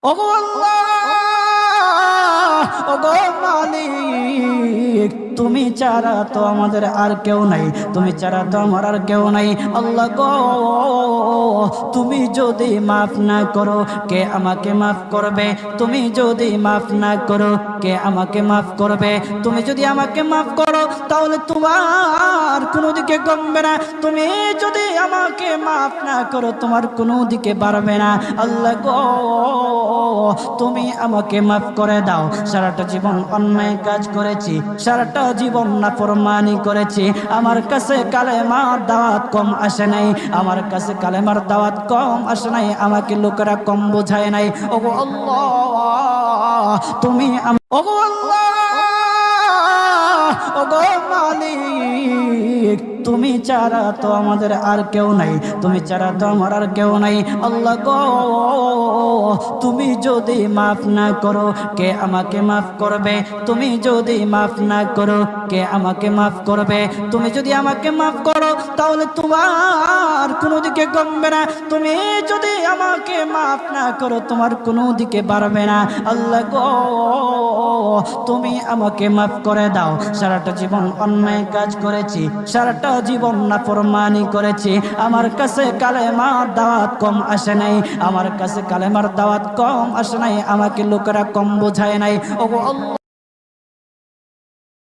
ওগো আল্লাহ, ওগো মালিক, তুমি ছাড়া তো আমাদের আর কেউ নাই, তুমি ছাড়া তো আমার আর কেউ নাই। আল্লাহ গো, তুমি যদি মাফ না করো কে আমাকে মাফ করবে? তুমি যদি মাফ না করো কে আমাকে মাফ করবে? তুমি যদি আমাকে মাফ করো তাহলে তোমার কোনো দিকে কমবে না, তুমি যদি আমাকে মাফ না করো তোমার কোনো দিকে বাড়বে না। আল্লাহ গো, তুমি আমাকে মাফ করে দাও। সারাটা জীবন অন্যায় কাজ করেছি, সারাটা জীবন নাফরমানি করেছি, আমার কাছে কালেমার দাওয়াত কম আসে নাই, আমার কাছে কালেমার দাওয়াত কম আসে নাই, আমাকে লোকেরা কম বোঝায় নাই। ওগো আল্লাহ, তুমি ওগো আল্লাহ, ওগো মালিক, তুমি ছাড়া তো আমাদের আর কেউ নাই, তুমি ছাড়া তো আমার আর কেউ নাই। আল্লাহ গো, তুমি যদি মাফ না করো কে আমাকে মাফ করবে? তুমি যদি মাফ না করো কে আমাকে মাফ করবে? তুমি যদি আমাকে মাফ করো তাহলে তোমার কোনো দিকে কমবে না, তুমি যদি আমাকে মাফ না করো তোমার কোনো দিকে বাড়বে না। আল্লাহ গো, তুমি আমাকে মাফ করে দাও। সারাটা জীবন অন্যায় কাজ করেছি, সারাটা জীবন নাফরমানি করেছি, আমার কাছে কালেমার দাওয়াত কম আসে নাই, আমার কাছে কালেমার দাওয়াত কম আসে নাই, আমাকে লোকেরা কম বোঝায় নাই। ওগো আল্লাহ,